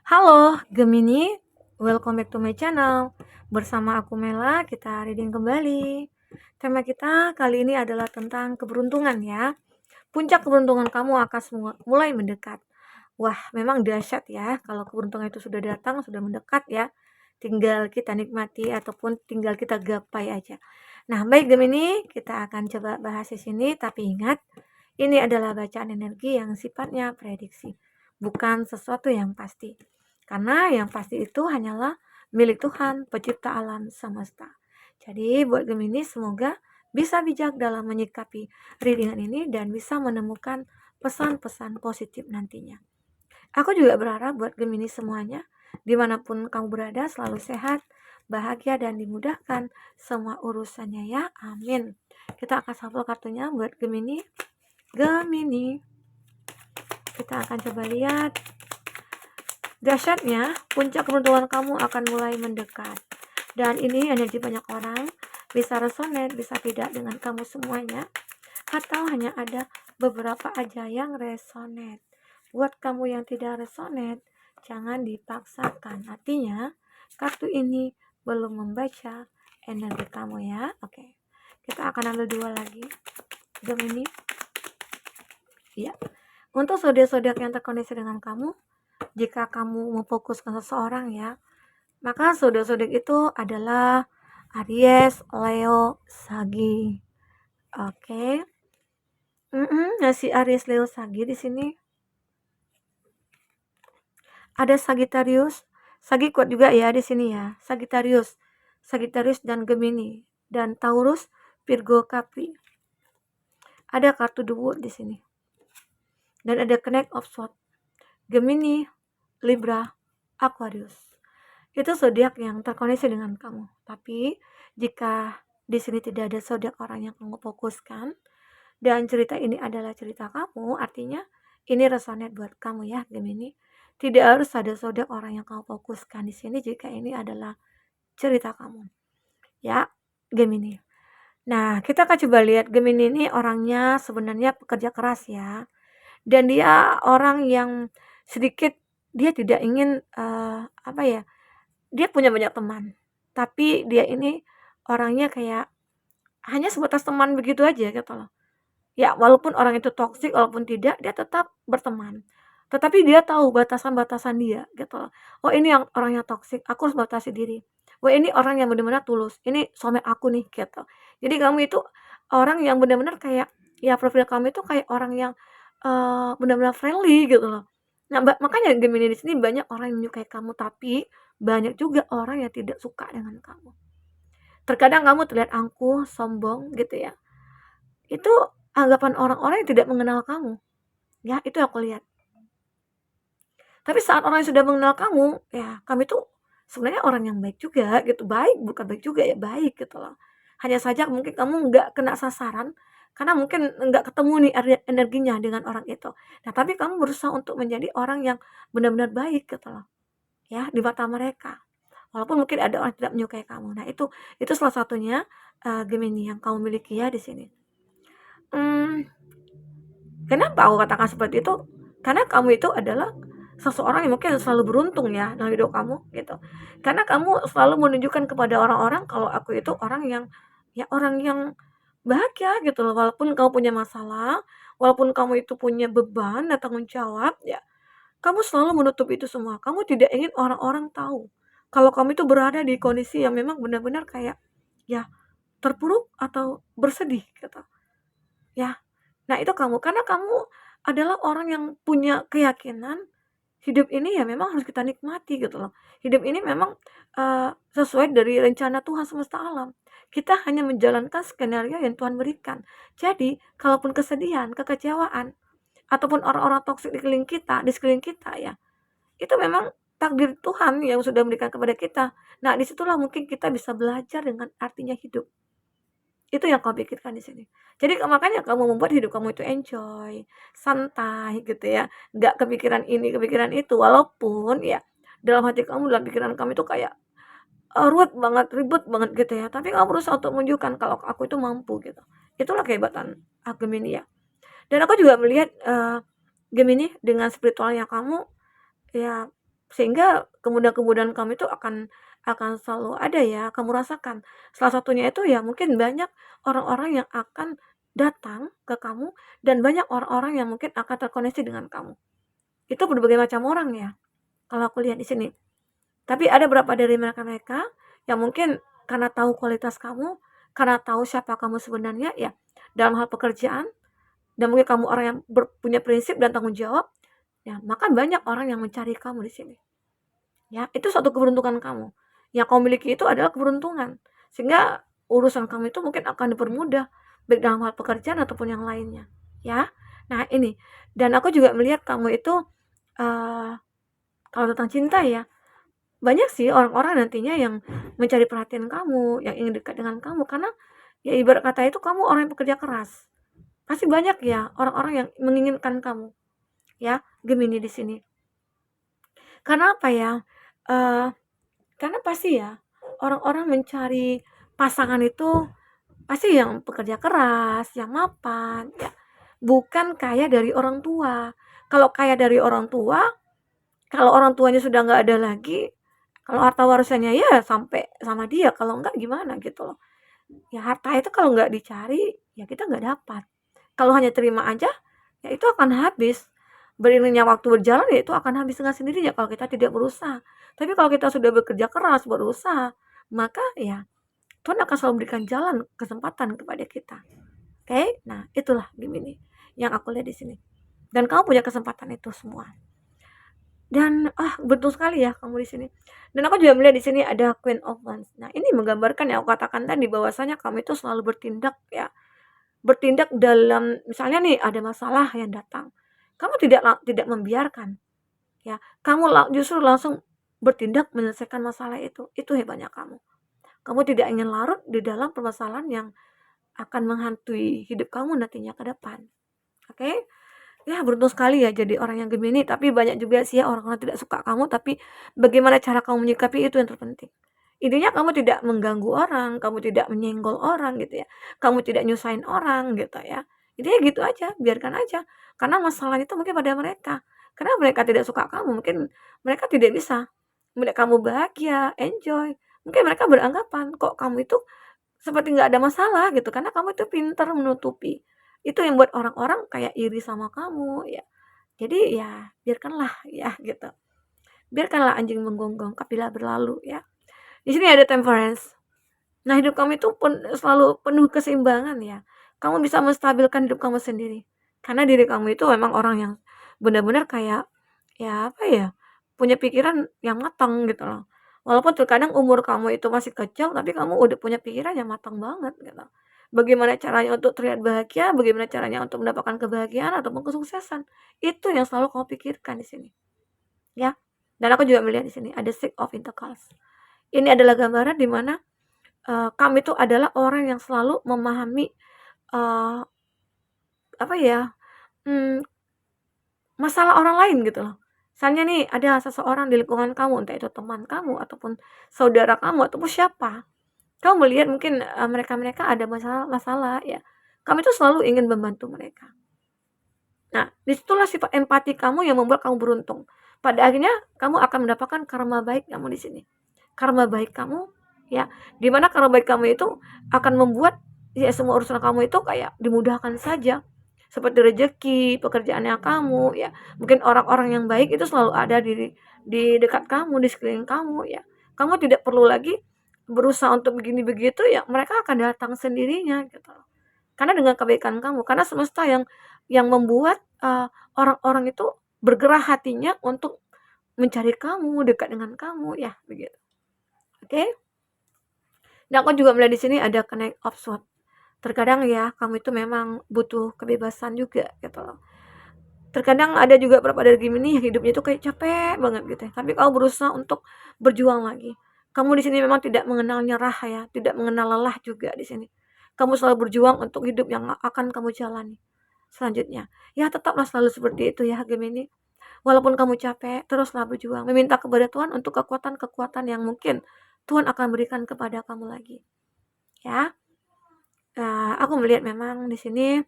Halo Gemini, welcome back to my channel. Bersama aku Mela, kita reading kembali. Tema kita kali ini adalah tentang keberuntungan ya. Puncak keberuntungan kamu akan mulai mendekat. Wah, memang dahsyat ya kalau keberuntungan itu sudah datang, sudah mendekat ya. Tinggal kita nikmati ataupun tinggal kita gapai aja. Nah, baik Gemini, kita akan coba bahas di sini, tapi ingat, ini adalah bacaan energi yang sifatnya prediksi, bukan sesuatu yang pasti. Karena yang pasti itu hanyalah milik Tuhan, pencipta alam semesta. Jadi buat Gemini semoga bisa bijak dalam menyikapi readingan ini dan bisa menemukan pesan-pesan positif nantinya. Aku juga berharap buat Gemini semuanya, dimanapun kamu berada selalu sehat, bahagia dan dimudahkan semua urusannya ya, amin. Kita akan shuffle kartunya buat Gemini. Kita akan coba lihat. Dahsyatnya, puncak keberuntungan kamu akan mulai mendekat. Dan ini energi banyak orang, bisa resonate, bisa tidak dengan kamu semuanya, atau hanya ada beberapa aja yang resonate. Buat kamu yang tidak resonate, jangan dipaksakan. Artinya, kartu ini belum membaca energi kamu ya. Oke, kita akan ambil dua lagi. Gemini. Ya, untuk zodiak-zodiak yang terkoneksi dengan kamu, jika kamu memfokuskan seseorang ya, maka zodiak-zodiak itu adalah Aries, Leo, Sagi. Oke. Ngasih Aries, Leo, Sagi di sini. Ada Sagittarius. Sagi kuat juga ya di sini ya. Sagittarius dan Gemini dan Taurus, Virgo, Capri. Ada kartu The Wood di sini. Dan ada Connect of Swords. Gemini, Libra, Aquarius. Itu zodiak yang terkoneksi dengan kamu. Tapi jika di sini tidak ada zodiak orang yang kamu fokuskan dan cerita ini adalah cerita kamu, artinya ini resonate buat kamu ya Gemini. Tidak harus ada zodiak orang yang kamu fokuskan di sini jika ini adalah cerita kamu. Ya, Gemini. Nah, kita akan coba lihat Gemini ini orangnya sebenarnya pekerja keras ya. Dan dia orang yang sedikit dia tidak ingin dia punya banyak teman. Tapi dia ini orangnya kayak hanya sebatas teman begitu aja gitu loh. Ya, walaupun orang itu toksik walaupun tidak, dia tetap berteman. Tetapi dia tahu batasan-batasan dia gitu loh. Oh, ini yang orangnya toksik, aku harus batasi diri. Wah, ini orang yang benar-benar tulus. Ini soulmate aku nih gitu. Jadi kamu itu orang yang benar-benar kayak ya profil kamu itu kayak orang yang benar-benar friendly gitu loh. Nah, makanya Gemini di sini banyak orang yang menyukai kamu, tapi banyak juga orang yang tidak suka dengan kamu. Terkadang kamu terlihat angkuh, sombong gitu ya. Itu anggapan orang-orang yang tidak mengenal kamu. Ya, itu aku lihat. Tapi saat orang yang sudah mengenal kamu, ya kami tuh sebenarnya orang yang baik juga gitu. Baik, bukan baik juga ya, baik gitu loh. Hanya saja mungkin kamu nggak kena sasaran, karena mungkin nggak ketemu nih energinya dengan orang itu. Nah, tapi kamu berusaha untuk menjadi orang yang benar-benar baik gitu loh. Ya, di mata mereka. Walaupun mungkin ada orang yang tidak menyukai kamu. Nah, itu salah satunya Gemini yang kamu miliki ya di sini. Kenapa aku katakan seperti itu? Karena kamu itu adalah seseorang yang mungkin selalu beruntung ya dalam hidup kamu gitu. Karena kamu selalu menunjukkan kepada orang-orang kalau aku itu orang yang bahagia gitu loh. Walaupun kamu punya masalah, walaupun kamu itu punya beban dan tanggung jawab ya, kamu selalu menutup itu semua. Kamu tidak ingin orang-orang tahu kalau kamu itu berada di kondisi yang memang benar-benar kayak ya terpuruk atau bersedih gitu. Ya, nah itu kamu, karena kamu adalah orang yang punya keyakinan hidup ini ya memang harus kita nikmati gitu loh. Hidup ini memang sesuai dari rencana Tuhan semesta alam. Kita hanya menjalankan skenario yang Tuhan berikan. Jadi, kalaupun kesedihan, kekecewaan, ataupun orang-orang toksik di sekeliling kita ya, itu memang takdir Tuhan yang sudah memberikan kepada kita. Nah, disitulah mungkin kita bisa belajar dengan artinya hidup. Itu yang kau pikirkan di sini. Jadi makanya kamu membuat hidup kamu itu enjoy, santai gitu ya, nggak kepikiran ini, kepikiran itu. Walaupun ya dalam hati kamu, dalam pikiran kamu itu kayak ruwet banget, ribet banget gitu ya. Tapi kamu berusaha untuk menunjukkan kalau aku itu mampu gitu. Itulah kehebatan Gemini ya. Dan aku juga melihat Gemini dengan spiritualnya kamu ya Sehingga kemudahan-kemudahan kamu itu akan selalu ada ya, kamu rasakan. Salah satunya itu ya mungkin banyak orang-orang yang akan datang ke kamu dan banyak orang-orang yang mungkin akan terkoneksi dengan kamu. Itu berbagai macam orang ya, kalau aku lihat di sini. Tapi ada beberapa dari mereka-mereka yang mungkin karena tahu kualitas kamu, karena tahu siapa kamu sebenarnya ya, dalam hal pekerjaan, dan mungkin kamu orang yang punya prinsip dan tanggung jawab, ya maka banyak orang yang mencari kamu di sini. Ya, itu suatu keberuntungan kamu. Yang kamu miliki itu adalah keberuntungan. Sehingga urusan kamu itu mungkin akan dipermudah, baik dalam hal pekerjaan ataupun yang lainnya. Ya, nah ini. Dan aku juga melihat kamu itu, uh, kalau tentang cinta ya, banyak sih orang-orang nantinya yang mencari perhatian kamu, yang ingin dekat dengan kamu, karena ya ibarat kata itu kamu orang yang pekerja keras. Pasti banyak ya orang-orang yang menginginkan kamu, ya, Gemini di sini. Karena apa ya? Uh, karena pasti ya orang-orang mencari pasangan itu pasti yang pekerja keras, yang mapan, ya. Bukan kaya dari orang tua. Kalau kaya dari orang tua, kalau orang tuanya sudah nggak ada lagi, kalau harta warisannya ya sampai sama dia, kalau enggak gimana gitu loh. Ya harta itu kalau nggak dicari, ya kita nggak dapat. Kalau hanya terima aja, ya itu akan habis. Beriringnya waktu berjalan, ya itu akan habis dengan sendirinya kalau kita tidak berusaha. Tapi kalau kita sudah bekerja keras, berusaha, maka ya Tuhan akan selalu memberikan jalan, kesempatan kepada kita. Oke? Nah, itulah Gemini yang aku lihat di sini. Dan kamu punya kesempatan itu semua. Dan betul sekali ya kamu di sini. Dan aku juga melihat di sini ada Queen of Wands. Nah, ini menggambarkan yang aku katakan tadi bahwasanya kamu itu selalu bertindak ya. Bertindak dalam misalnya nih ada masalah yang datang. Kamu tidak membiarkan ya. Kamu justru langsung bertindak menyelesaikan masalah itu. Itu hebatnya kamu. Kamu tidak ingin larut di dalam permasalahan yang akan menghantui hidup kamu nantinya ke depan. Oke? Ya, beruntung sekali ya jadi orang yang Gemini, tapi banyak juga sih ya orang-orang tidak suka kamu, tapi bagaimana cara kamu menyikapi itu yang terpenting. Intinya kamu tidak mengganggu orang, kamu tidak menyenggol orang gitu ya. Kamu tidak nyusahin orang gitu ya. Intinya gitu aja, biarkan aja. Karena masalah itu mungkin pada mereka. Karena mereka tidak suka kamu, mungkin mereka tidak bisa melihat kamu bahagia, enjoy. Mungkin mereka beranggapan kok kamu itu seperti nggak ada masalah gitu, karena kamu itu pintar menutupi. Itu yang buat orang-orang kayak iri sama kamu ya. Jadi ya biarkanlah ya gitu. Biarkanlah anjing menggonggong kapilah berlalu ya. Di sini ada Temperance. Nah, hidup kamu itu selalu penuh keseimbangan ya. Kamu bisa menstabilkan hidup kamu sendiri. Karena diri kamu itu memang orang yang benar-benar kayak ya apa ya? Punya pikiran yang matang gitu loh. Walaupun terkadang umur kamu itu masih kecil, tapi kamu udah punya pikiran yang matang banget gitu. Bagaimana caranya untuk terlihat bahagia, bagaimana caranya untuk mendapatkan kebahagiaan ataupun kesuksesan. Itu yang selalu kamu pikirkan di sini. Ya. Dan aku juga melihat di sini ada Six of Pentacles. Ini adalah gambaran di mana kamu itu adalah orang yang selalu memahami uh, apa ya? Hmm, masalah orang lain gitu loh. Misalnya nih ada seseorang di lingkungan kamu, entah itu teman kamu ataupun saudara kamu ataupun siapa. Kamu melihat mungkin mereka-mereka ada masalah ya. Kamu itu selalu ingin membantu mereka. Nah, disitulah sifat empati kamu yang membuat kamu beruntung. Pada akhirnya kamu akan mendapatkan karma baik kamu di sini. Karma baik kamu ya, dimana karma baik kamu itu akan membuat ya semua urusan kamu itu kayak dimudahkan saja. Seperti rezeki, pekerjaannya kamu ya. Mungkin orang-orang yang baik itu selalu ada di dekat kamu, di sekeliling kamu ya. Kamu tidak perlu lagi berusaha untuk begini begitu ya, mereka akan datang sendirinya gitu. Karena dengan kebaikan kamu, karena semesta yang membuat orang-orang itu bergerak hatinya untuk mencari kamu, dekat dengan kamu ya, begitu. Oke? Dan aku juga melihat di sini ada connect of sword. Terkadang ya, kamu itu memang butuh kebebasan juga gitu loh. Terkadang ada juga beberapa dari Gemini yang hidupnya itu kayak capek banget gitu ya. Tapi kamu berusaha untuk berjuang lagi. Kamu di sini memang tidak mengenal nyerah ya, tidak mengenal lelah juga di sini. Kamu selalu berjuang untuk hidup yang akan kamu jalani selanjutnya. Ya tetaplah selalu seperti itu ya Gemini. Walaupun kamu capek, teruslah berjuang. Meminta kepada Tuhan untuk kekuatan-kekuatan yang mungkin Tuhan akan berikan kepada kamu lagi. Ya, aku melihat memang di sini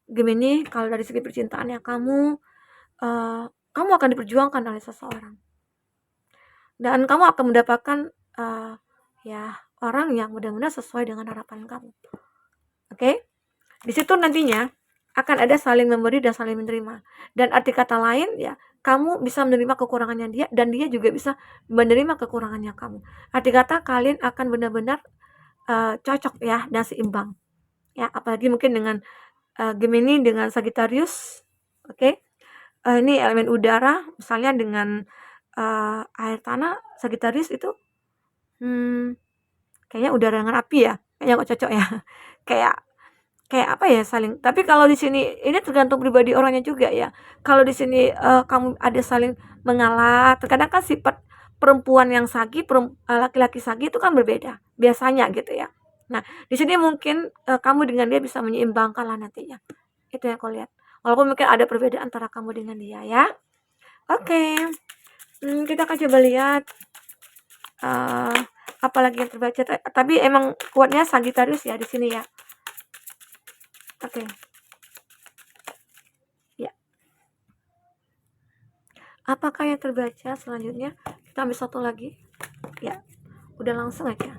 Gemini, kalau dari segi percintaan ya kamu akan diperjuangkan oleh seseorang. dan kamu akan mendapatkan, ya orang yang benar-benar sesuai dengan harapan kamu. Oke? Di situ nantinya akan ada saling memberi dan saling menerima. Dan arti kata lain ya, kamu bisa menerima kekurangannya dia dan dia juga bisa menerima kekurangannya kamu. Arti kata kalian akan benar-benar cocok ya dan seimbang. Ya, apalagi mungkin dengan Gemini dengan Sagittarius, oke. Ini elemen udara, misalnya dengan air tanah Sagittarius itu, kayaknya udara dengan api ya, kayaknya nggak cocok ya. Kayak kayak apa ya, saling, tapi kalau di sini ini tergantung pribadi orangnya juga ya. Kalau di sini kamu ada saling mengalah, terkadang kan sifat perempuan yang Sagi, laki-laki Sagi itu kan berbeda biasanya gitu ya. Nah, di sini mungkin kamu dengan dia bisa menyeimbangkan lah nantinya. Itu yang aku lihat. Walaupun mungkin ada perbedaan antara kamu dengan dia ya. Oke. Kita akan coba lihat apalagi yang terbaca. Tapi emang kuatnya Sagittarius ya di sini ya. Oke. Ya. Apakah yang terbaca selanjutnya? Kita ambil satu lagi. Ya. Udah langsung aja.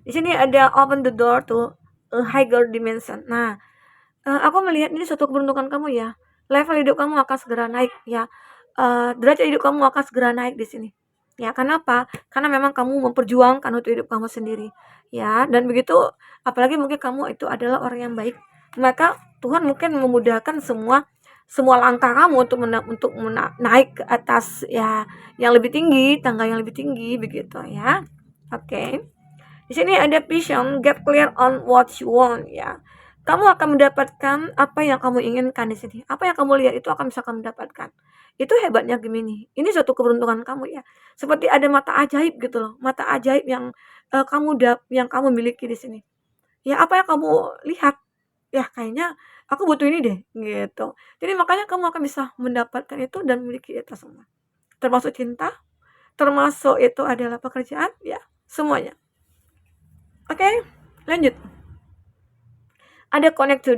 Di sini ada open the door to a higher dimension. Nah, aku melihat ini suatu keberuntungan kamu ya. Level hidup kamu akan segera naik ya. Derajat hidup kamu akan segera naik di sini. Ya, kenapa? Karena memang kamu memperjuangkan untuk hidup kamu sendiri. Ya, dan begitu apalagi mungkin kamu itu adalah orang yang baik. Maka Tuhan mungkin memudahkan semua semua langkah kamu untuk naik ke atas ya yang lebih tinggi, tangga yang lebih tinggi begitu ya. Oke. Di sini ada vision, get clear on what you want ya. Kamu akan mendapatkan apa yang kamu inginkan di sini. Apa yang kamu lihat itu akan bisa kamu dapatkan. Itu hebatnya Gemini. Ini suatu keberuntungan kamu ya. Seperti ada mata ajaib gitu loh. Mata ajaib yang kamu miliki di sini. Ya apa yang kamu lihat? Ya kayaknya aku butuh ini deh gitu. Jadi makanya kamu akan bisa mendapatkan itu dan memiliki itu semua. Termasuk cinta, termasuk itu adalah pekerjaan, ya semuanya. Oke, lanjut. Ada connect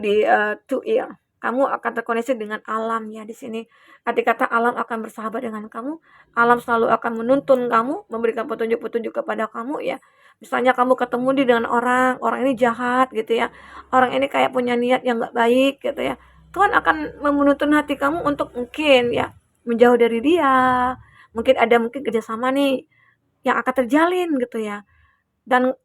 to ear. Kamu akan terkoneksi dengan alam ya di sini. Arti kata alam akan bersahabat dengan kamu. Alam selalu akan menuntun kamu, memberikan petunjuk-petunjuk kepada kamu ya. Misalnya kamu ketemu dengan orang ini jahat gitu ya. Orang ini kayak punya niat yang nggak baik gitu ya. Tuhan akan menuntun hati kamu untuk mungkin ya menjauh dari dia. Mungkin kerjasama nih yang akan terjalin gitu ya. Dan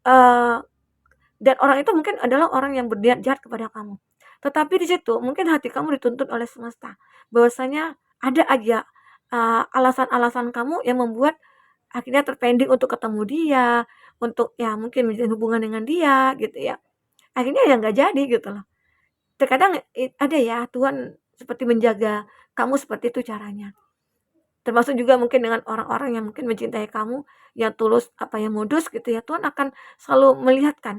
orang itu mungkin adalah orang yang berniat jahat kepada kamu. Tetapi di situ mungkin hati kamu dituntun oleh semesta. Bahwasanya ada aja alasan-alasan kamu yang membuat akhirnya terpending untuk ketemu dia, untuk ya mungkin menjalin hubungan dengan dia gitu ya. Akhirnya ya nggak jadi gitu loh. Terkadang ada ya Tuhan seperti menjaga kamu seperti itu caranya. Termasuk juga mungkin dengan orang-orang yang mungkin mencintai kamu, yang tulus, yang modus gitu ya, Tuhan akan selalu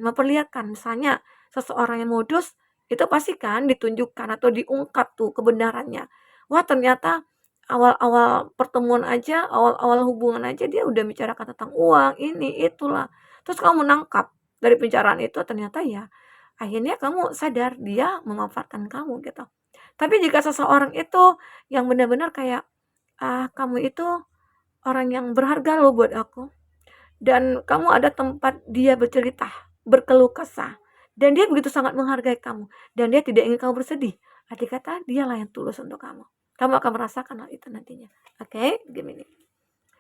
memperlihatkan. Misalnya seseorang yang modus, itu pasti kan ditunjukkan atau diungkap tuh kebenarannya. Wah ternyata awal-awal pertemuan aja, awal-awal hubungan aja dia udah bicarakan tentang uang, ini, itulah. Terus kamu menangkap dari pembicaraan itu ternyata ya, akhirnya kamu sadar dia memanfaatkan kamu gitu. Tapi jika seseorang itu yang benar-benar kayak kamu itu orang yang berharga loh buat aku. Dan kamu ada tempat dia bercerita, berkeluh kesah. Dan dia begitu sangat menghargai kamu. Dan dia tidak ingin kamu bersedih. Arti kata dialah yang tulus untuk kamu. Kamu akan merasakan hal itu nantinya. Oke, Gemini.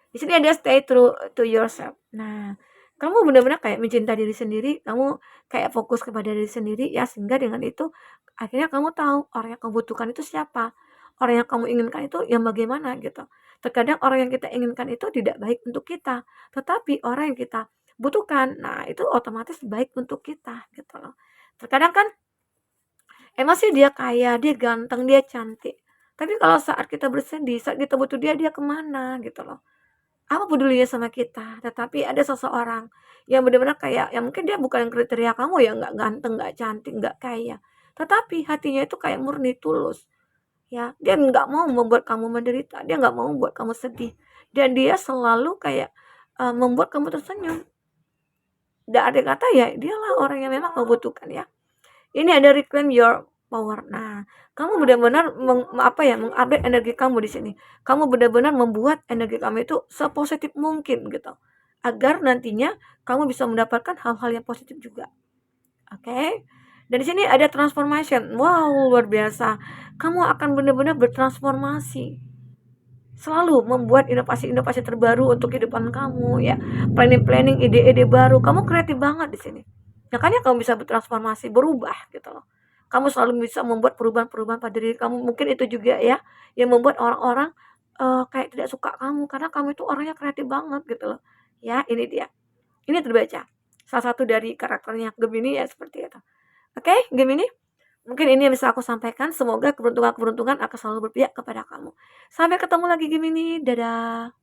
Di sini ada stay true to yourself. Nah, kamu benar-benar kayak mencintai diri sendiri, kamu kayak fokus kepada diri sendiri ya sehingga dengan itu akhirnya kamu tahu orang yang kamu butuhkan itu siapa. Orang yang kamu inginkan itu yang bagaimana gitu. Terkadang orang yang kita inginkan itu tidak baik untuk kita, tetapi orang yang kita butuhkan, nah itu otomatis baik untuk kita gitu loh. Terkadang kan emang sih dia kaya, dia ganteng, dia cantik. Tapi kalau saat kita bersedih, saat kita butuh dia, dia kemana gitu loh. Apa pedulinya sama kita? Tetapi ada seseorang yang benar-benar kayak, ya mungkin dia bukan kriteria kamu ya, nggak ganteng, nggak cantik, nggak kaya. Tetapi hatinya itu kayak murni tulus. Ya, dia nggak mau membuat kamu menderita, dia nggak mau membuat kamu sedih. Dan dia selalu kayak membuat kamu tersenyum. Dan ada kata ya, dialah orang yang memang kamu butuhkan ya. Ini ada reclaim your power. Nah, kamu benar-benar mengupdate energi kamu di sini. Kamu benar-benar membuat energi kamu itu sepositif mungkin gitu. Agar nantinya kamu bisa mendapatkan hal-hal yang positif juga. Oke. Dan di sini ada transformation. Wow, luar biasa. Kamu akan benar-benar bertransformasi. Selalu membuat inovasi-inovasi terbaru untuk kehidupan kamu ya. Planning-planning, ide-ide baru. Kamu kreatif banget di sini. Makanya kamu bisa bertransformasi, berubah gitu loh. Kamu selalu bisa membuat perubahan-perubahan pada diri kamu. Mungkin itu juga ya yang membuat orang-orang kayak tidak suka kamu karena kamu itu orangnya kreatif banget gitu loh. Ya, ini dia. Ini terbaca. Salah satu dari karakternya Gemini ya seperti itu. Oke, Gemini. Mungkin ini yang bisa aku sampaikan. Semoga keberuntungan-keberuntungan akan selalu berpihak kepada kamu. Sampai ketemu lagi Gemini. Dadah.